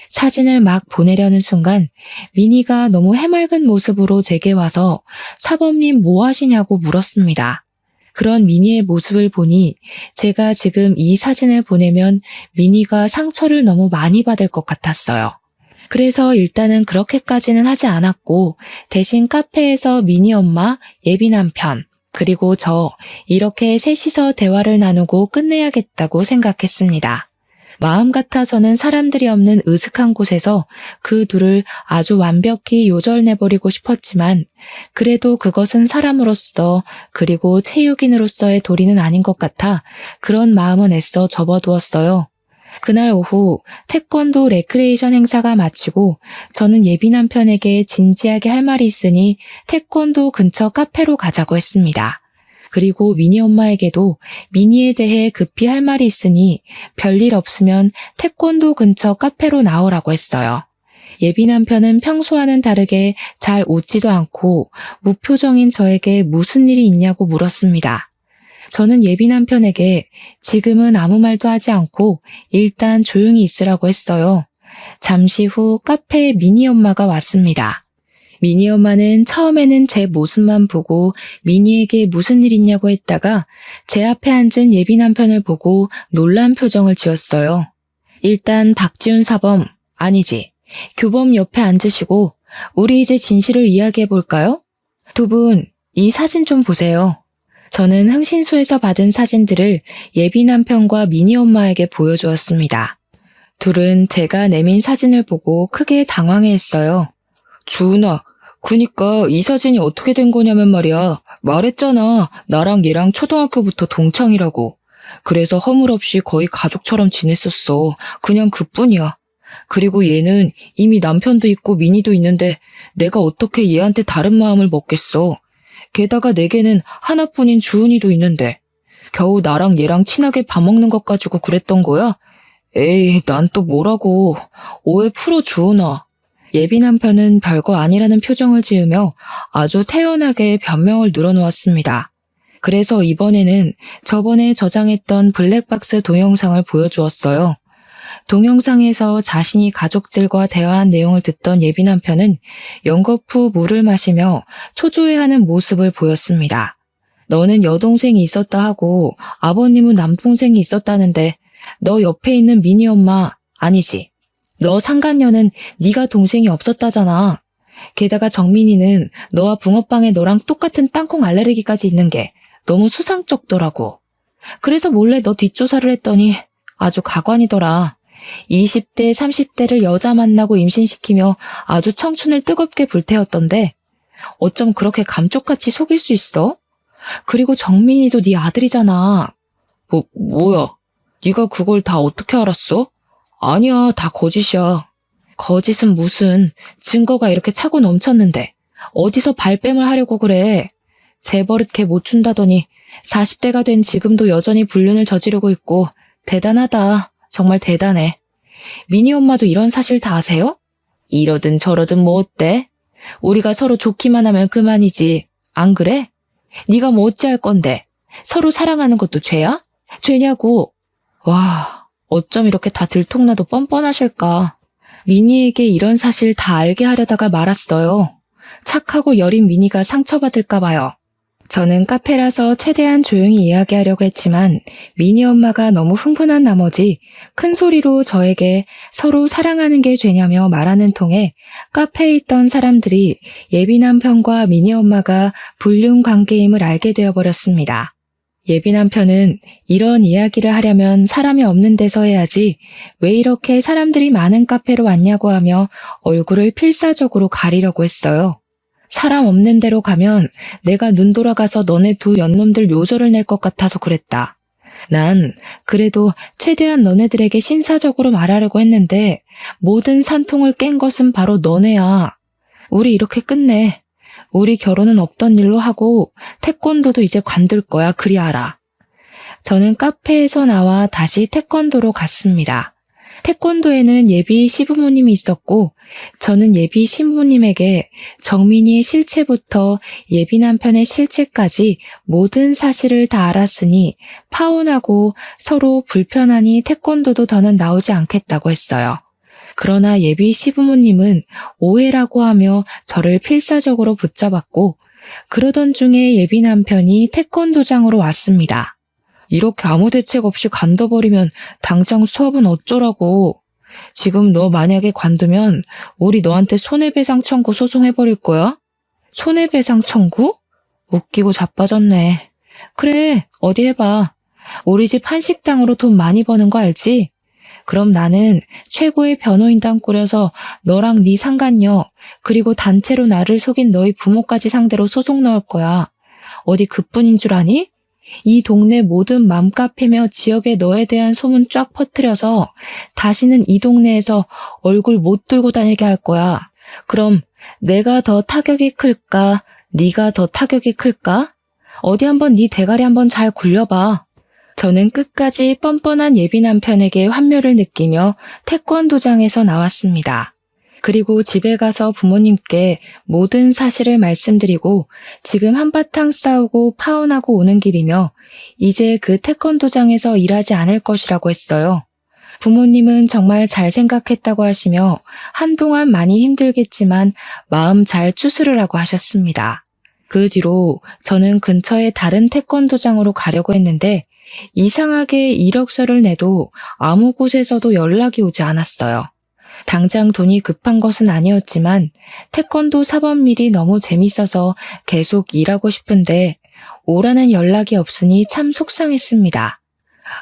사진을 막 보내려는 순간 미니가 너무 해맑은 모습으로 제게 와서 사범님 뭐 하시냐고 물었습니다. 그런 미니의 모습을 보니 제가 지금 이 사진을 보내면 미니가 상처를 너무 많이 받을 것 같았어요. 그래서 일단은 그렇게까지는 하지 않았고 대신 카페에서 미니 엄마, 예비 남편, 그리고 저 이렇게 셋이서 대화를 나누고 끝내야겠다고 생각했습니다. 마음 같아서는 사람들이 없는 으슥한 곳에서 그 둘을 아주 완벽히 요절내버리고 싶었지만 그래도 그것은 사람으로서 그리고 체육인으로서의 도리는 아닌 것 같아 그런 마음은 애써 접어두었어요. 그날 오후 태권도 레크레이션 행사가 마치고 저는 예비 남편에게 진지하게 할 말이 있으니 태권도 근처 카페로 가자고 했습니다. 그리고 미니 엄마에게도 미니에 대해 급히 할 말이 있으니 별일 없으면 태권도 근처 카페로 나오라고 했어요. 예비 남편은 평소와는 다르게 잘 웃지도 않고 무표정인 저에게 무슨 일이 있냐고 물었습니다. 저는 예비 남편에게 지금은 아무 말도 하지 않고 일단 조용히 있으라고 했어요. 잠시 후 카페에 미니 엄마가 왔습니다. 미니 엄마는 처음에는 제 모습만 보고 미니에게 무슨 일 있냐고 했다가 제 앞에 앉은 예비 남편을 보고 놀란 표정을 지었어요. 일단 박지훈 사범, 아니지, 교범 옆에 앉으시고 우리 이제 진실을 이야기해 볼까요? 두 분, 이 사진 좀 보세요. 저는 흥신소에서 받은 사진들을 예비 남편과 미니 엄마에게 보여주었습니다. 둘은 제가 내민 사진을 보고 크게 당황해했어요. 주은아, 그니까 이 사진이 어떻게 된 거냐면 말이야. 말했잖아. 나랑 얘랑 초등학교부터 동창이라고. 그래서 허물없이 거의 가족처럼 지냈었어. 그냥 그뿐이야. 그리고 얘는 이미 남편도 있고 미니도 있는데 내가 어떻게 얘한테 다른 마음을 먹겠어. 게다가 내게는 하나뿐인 주은이도 있는데 겨우 나랑 얘랑 친하게 밥 먹는 것 가지고 그랬던 거야? 에이, 난 또 뭐라고. 오해 풀어 주은아. 예비 남편은 별거 아니라는 표정을 지으며 아주 태연하게 변명을 늘어놓았습니다. 그래서 이번에는 저번에 저장했던 블랙박스 동영상을 보여주었어요. 동영상에서 자신이 가족들과 대화한 내용을 듣던 예비 남편은 연겁 후 물을 마시며 초조해하는 모습을 보였습니다. 너는 여동생이 있었다 하고 아버님은 남동생이 있었다는데 너 옆에 있는 미니 엄마 아니지? 너 상간녀는 네가 동생이 없었다잖아. 게다가 정민이는 너와 붕어빵에 너랑 똑같은 땅콩 알레르기까지 있는 게 너무 수상쩍더라고. 그래서 몰래 너 뒷조사를 했더니 아주 가관이더라. 20대, 30대를 여자 만나고 임신시키며 아주 청춘을 뜨겁게 불태웠던데 어쩜 그렇게 감쪽같이 속일 수 있어? 그리고 정민이도 네 아들이잖아. 뭐야? 네가 그걸 다 어떻게 알았어? 아니야, 다 거짓이야. 거짓은 무슨, 증거가 이렇게 차고 넘쳤는데 어디서 발뺌을 하려고 그래. 재버릇 걔 못 준다더니 40대가 된 지금도 여전히 불륜을 저지르고 있고 대단하다. 정말 대단해. 미니 엄마도 이런 사실 다 아세요? 이러든 저러든 뭐 어때? 우리가 서로 좋기만 하면 그만이지. 안 그래? 네가 뭐 어찌할 건데? 서로 사랑하는 것도 죄야? 죄냐고. 와, 어쩜 이렇게 다 들통나도 뻔뻔하실까. 미니에게 이런 사실 다 알게 하려다가 말았어요. 착하고 여린 미니가 상처받을까 봐요. 저는 카페라서 최대한 조용히 이야기하려고 했지만 미니 엄마가 너무 흥분한 나머지 큰 소리로 저에게 서로 사랑하는 게 죄냐며 말하는 통에 카페에 있던 사람들이 예비 남편과 미니 엄마가 불륜 관계임을 알게 되어버렸습니다. 예비 남편은 이런 이야기를 하려면 사람이 없는 데서 해야지 왜 이렇게 사람들이 많은 카페로 왔냐고 하며 얼굴을 필사적으로 가리려고 했어요. 사람 없는 데로 가면 내가 눈 돌아가서 너네 두 연놈들 요절을 낼 것 같아서 그랬다. 난 그래도 최대한 너네들에게 신사적으로 말하려고 했는데 모든 산통을 깬 것은 바로 너네야. 우리 이렇게 끝내. 우리 결혼은 없던 일로 하고 태권도도 이제 관둘 거야. 그리 알아. 저는 카페에서 나와 다시 태권도로 갔습니다. 태권도에는 예비 시부모님이 있었고 저는 예비 신부님에게 정민이의 실체부터 예비 남편의 실체까지 모든 사실을 다 알았으니 파혼하고 서로 불편하니 태권도도 더는 나오지 않겠다고 했어요. 그러나 예비 시부모님은 오해라고 하며 저를 필사적으로 붙잡았고 그러던 중에 예비 남편이 태권도장으로 왔습니다. 이렇게 아무 대책 없이 관둬버리면 당장 수업은 어쩌라고. 지금 너 만약에 관두면 우리 너한테 손해배상 청구 소송해버릴 거야? 손해배상 청구? 웃기고 자빠졌네. 그래, 어디 해봐. 우리 집 한식당으로 돈 많이 버는 거 알지? 그럼 나는 최고의 변호인단 꾸려서 너랑 네 상간녀 그리고 단체로 나를 속인 너희 부모까지 상대로 소송 넣을 거야. 어디 그뿐인 줄 아니? 이 동네 모든 맘카페며 지역에 너에 대한 소문 쫙 퍼뜨려서 다시는 이 동네에서 얼굴 못 들고 다니게 할 거야. 그럼 내가 더 타격이 클까? 네가 더 타격이 클까? 어디 한번 네 대가리 한번 잘 굴려봐. 저는 끝까지 뻔뻔한 예비 남편에게 환멸을 느끼며 태권도장에서 나왔습니다. 그리고 집에 가서 부모님께 모든 사실을 말씀드리고 지금 한바탕 싸우고 파혼하고 오는 길이며 이제 그 태권도장에서 일하지 않을 것이라고 했어요. 부모님은 정말 잘 생각했다고 하시며 한동안 많이 힘들겠지만 마음 잘 추스르라고 하셨습니다. 그 뒤로 저는 근처의 다른 태권도장으로 가려고 했는데 이상하게 이력서를 내도 아무 곳에서도 연락이 오지 않았어요. 당장 돈이 급한 것은 아니었지만 태권도 사범일이 너무 재밌어서 계속 일하고 싶은데 오라는 연락이 없으니 참 속상했습니다.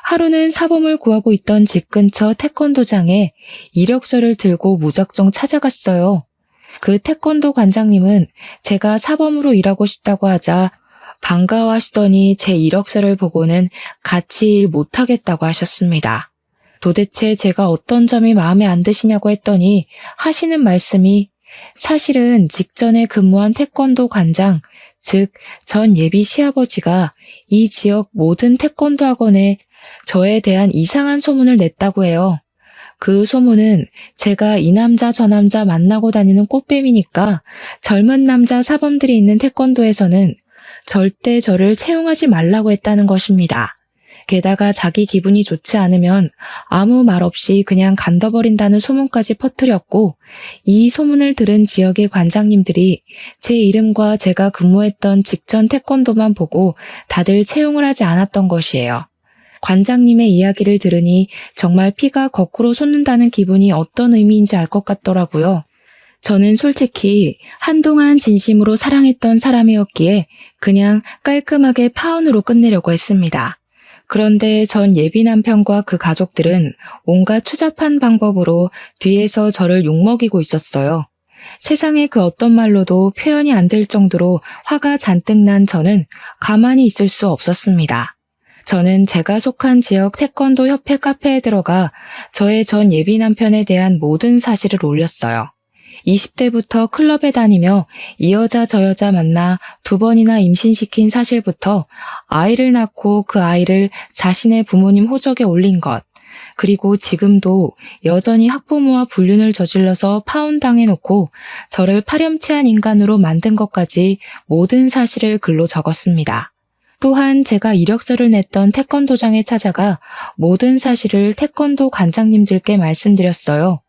하루는 사범을 구하고 있던 집 근처 태권도장에 이력서를 들고 무작정 찾아갔어요. 그 태권도 관장님은 제가 사범으로 일하고 싶다고 하자 반가워하시더니 제 이력서를 보고는 같이 일 못하겠다고 하셨습니다. 도대체 제가 어떤 점이 마음에 안 드시냐고 했더니 하시는 말씀이 사실은 직전에 근무한 태권도 관장, 즉 전 예비 시아버지가 이 지역 모든 태권도 학원에 저에 대한 이상한 소문을 냈다고 해요. 그 소문은 제가 이 남자 저 남자 만나고 다니는 꽃뱀이니까 젊은 남자 사범들이 있는 태권도에서는 절대 저를 채용하지 말라고 했다는 것입니다. 게다가 자기 기분이 좋지 않으면 아무 말 없이 그냥 간둬버린다는 소문까지 퍼뜨렸고 이 소문을 들은 지역의 관장님들이 제 이름과 제가 근무했던 직전 태권도만 보고 다들 채용을 하지 않았던 것이에요. 관장님의 이야기를 들으니 정말 피가 거꾸로 솟는다는 기분이 어떤 의미인지 알 것 같더라고요. 저는 솔직히 한동안 진심으로 사랑했던 사람이었기에 그냥 깔끔하게 파혼으로 끝내려고 했습니다. 그런데 전 예비 남편과 그 가족들은 온갖 추잡한 방법으로 뒤에서 저를 욕먹이고 있었어요. 세상에 그 어떤 말로도 표현이 안 될 정도로 화가 잔뜩 난 저는 가만히 있을 수 없었습니다. 저는 제가 속한 지역 태권도 협회 카페에 들어가 저의 전 예비 남편에 대한 모든 사실을 올렸어요. 20대부터 클럽에 다니며 이 여자 저 여자 만나 2번이나 임신시킨 사실부터 아이를 낳고 그 아이를 자신의 부모님 호적에 올린 것, 그리고 지금도 여전히 학부모와 불륜을 저질러서 파혼당해놓고 저를 파렴치한 인간으로 만든 것까지 모든 사실을 글로 적었습니다. 또한 제가 이력서를 냈던 태권도장에 찾아가 모든 사실을 태권도 관장님들께 말씀드렸어요.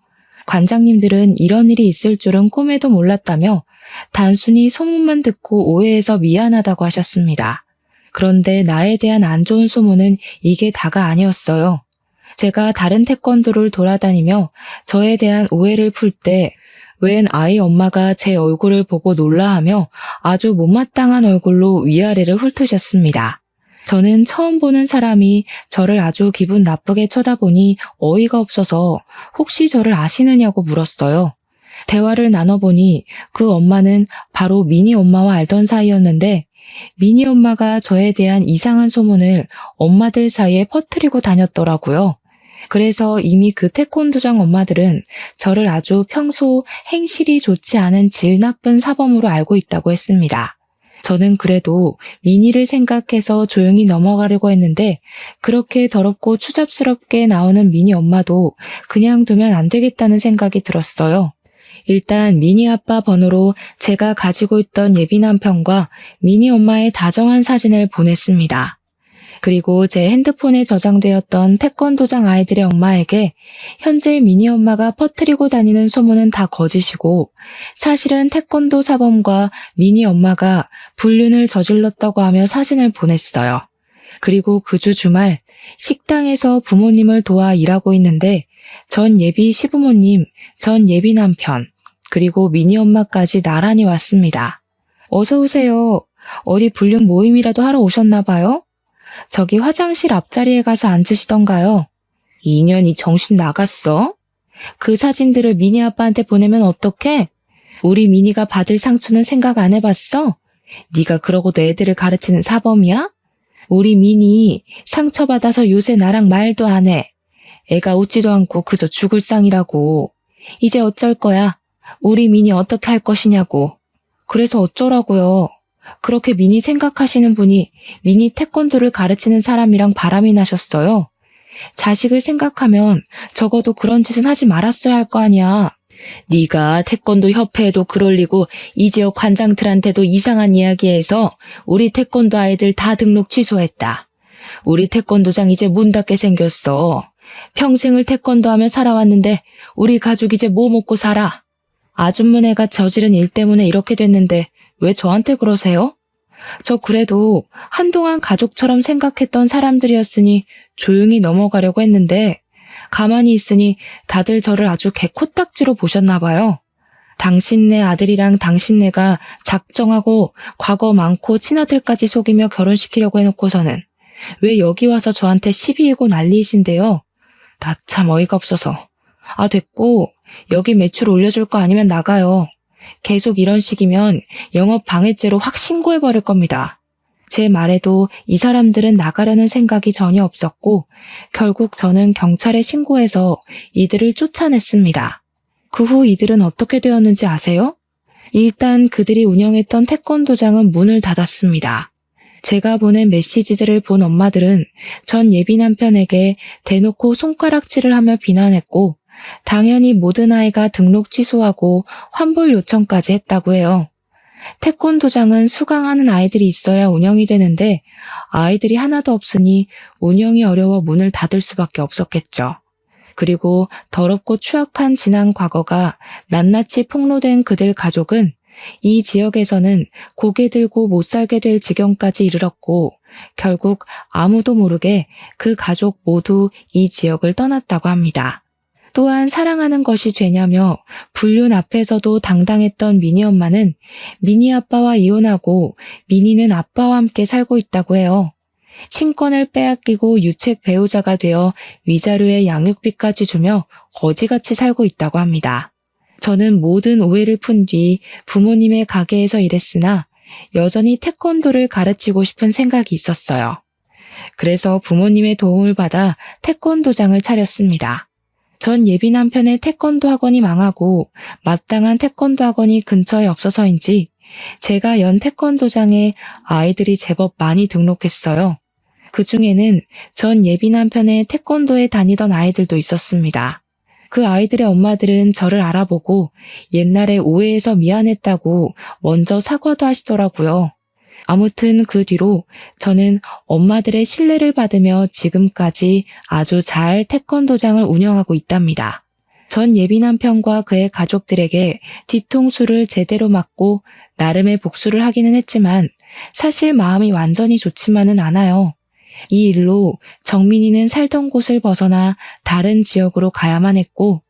관장님들은 이런 일이 있을 줄은 꿈에도 몰랐다며 단순히 소문만 듣고 오해해서 미안하다고 하셨습니다. 그런데 나에 대한 안 좋은 소문은 이게 다가 아니었어요. 제가 다른 태권도를 돌아다니며 저에 대한 오해를 풀 때 웬 아이 엄마가 제 얼굴을 보고 놀라하며 아주 못마땅한 얼굴로 위아래를 훑으셨습니다. 저는 처음 보는 사람이 저를 아주 기분 나쁘게 쳐다보니 어이가 없어서 혹시 저를 아시느냐고 물었어요. 대화를 나눠보니 그 엄마는 바로 미니 엄마와 알던 사이였는데 미니 엄마가 저에 대한 이상한 소문을 엄마들 사이에 퍼뜨리고 다녔더라고요. 그래서 이미 그 태권도장 엄마들은 저를 아주 평소 행실이 좋지 않은 질 나쁜 사범으로 알고 있다고 했습니다. 저는 그래도 미니를 생각해서 조용히 넘어가려고 했는데 그렇게 더럽고 추잡스럽게 나오는 미니 엄마도 그냥 두면 안 되겠다는 생각이 들었어요. 일단 미니 아빠 번호로 제가 가지고 있던 예비 남편과 미니 엄마의 다정한 사진을 보냈습니다. 그리고 제 핸드폰에 저장되었던 태권도장 아이들의 엄마에게 현재 미니 엄마가 퍼뜨리고 다니는 소문은 다 거짓이고 사실은 태권도 사범과 미니 엄마가 불륜을 저질렀다고 하며 사진을 보냈어요. 그리고 그 주 주말 식당에서 부모님을 도와 일하고 있는데 전 예비 시부모님, 전 예비 남편, 그리고 미니 엄마까지 나란히 왔습니다. 어서 오세요. 어디 불륜 모임이라도 하러 오셨나 봐요? 저기 화장실 앞자리에 가서 앉으시던가요? 이 인연이 정신 나갔어? 그 사진들을 미니 아빠한테 보내면 어떡해? 우리 미니가 받을 상처는 생각 안 해봤어? 네가 그러고도 애들을 가르치는 사범이야? 우리 미니 상처받아서 요새 나랑 말도 안 해. 애가 웃지도 않고 그저 죽을 상이라고. 이제 어쩔 거야? 우리 미니 어떻게 할 것이냐고. 그래서 어쩌라고요? 그렇게 미니 생각하시는 분이 미니 태권도를 가르치는 사람이랑 바람이 나셨어요. 자식을 생각하면 적어도 그런 짓은 하지 말았어야 할 거 아니야. 네가 태권도 협회에도 글 올리고 이 지역 관장들한테도 이상한 이야기해서 우리 태권도 아이들 다 등록 취소했다. 우리 태권도장 이제 문 닫게 생겼어. 평생을 태권도 하며 살아왔는데 우리 가족 이제 뭐 먹고 살아? 아줌마네가 저지른 일 때문에 이렇게 됐는데 왜 저한테 그러세요? 저 그래도 한동안 가족처럼 생각했던 사람들이었으니 조용히 넘어가려고 했는데 가만히 있으니 다들 저를 아주 개코딱지로 보셨나 봐요. 당신네 아들이랑 당신네가 작정하고 과거 많고 친아들까지 속이며 결혼시키려고 해놓고서는 왜 여기 와서 저한테 시비이고 난리이신데요? 나 참 어이가 없어서. 아, 됐고 여기 매출 올려줄 거 아니면 나가요. 계속 이런 식이면 영업 방해죄로 확 신고해버릴 겁니다. 제 말에도 이 사람들은 나가려는 생각이 전혀 없었고 결국 저는 경찰에 신고해서 이들을 쫓아냈습니다. 그 후 이들은 어떻게 되었는지 아세요? 일단 그들이 운영했던 태권도장은 문을 닫았습니다. 제가 보낸 메시지들을 본 엄마들은 전 예비 남편에게 대놓고 손가락질을 하며 비난했고 당연히 모든 아이가 등록 취소하고 환불 요청까지 했다고 해요. 태권도장은 수강하는 아이들이 있어야 운영이 되는데 아이들이 하나도 없으니 운영이 어려워 문을 닫을 수밖에 없었겠죠. 그리고 더럽고 추악한 지난 과거가 낱낱이 폭로된 그들 가족은 이 지역에서는 고개 들고 못 살게 될 지경까지 이르렀고 결국 아무도 모르게 그 가족 모두 이 지역을 떠났다고 합니다. 또한 사랑하는 것이 죄냐며 불륜 앞에서도 당당했던 미니 엄마는 미니 아빠와 이혼하고 미니는 아빠와 함께 살고 있다고 해요. 친권을 빼앗기고 유책 배우자가 되어 위자료에 양육비까지 주며 거지같이 살고 있다고 합니다. 저는 모든 오해를 푼 뒤 부모님의 가게에서 일했으나 여전히 태권도를 가르치고 싶은 생각이 있었어요. 그래서 부모님의 도움을 받아 태권도장을 차렸습니다. 전 예비 남편의 태권도 학원이 망하고 마땅한 태권도 학원이 근처에 없어서인지 제가 연 태권도장에 아이들이 제법 많이 등록했어요. 그 중에는 전 예비 남편의 태권도에 다니던 아이들도 있었습니다. 그 아이들의 엄마들은 저를 알아보고 옛날에 오해해서 미안했다고 먼저 사과도 하시더라고요. 아무튼 그 뒤로 저는 엄마들의 신뢰를 받으며 지금까지 아주 잘 태권도장을 운영하고 있답니다. 전 예비 남편과 그의 가족들에게 뒤통수를 제대로 맞고 나름의 복수를 하기는 했지만 사실 마음이 완전히 좋지만은 않아요. 이 일로 정민이는 살던 곳을 벗어나 다른 지역으로 가야만 했고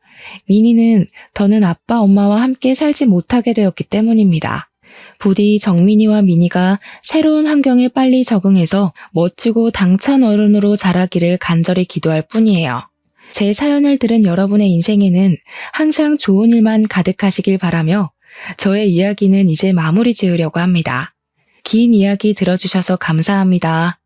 민이는 더는 아빠 엄마와 함께 살지 못하게 되었기 때문입니다. 부디 정민이와 민이가 새로운 환경에 빨리 적응해서 멋지고 당찬 어른으로 자라기를 간절히 기도할 뿐이에요. 제 사연을 들은 여러분의 인생에는 항상 좋은 일만 가득하시길 바라며 저의 이야기는 이제 마무리 지으려고 합니다. 긴 이야기 들어주셔서 감사합니다.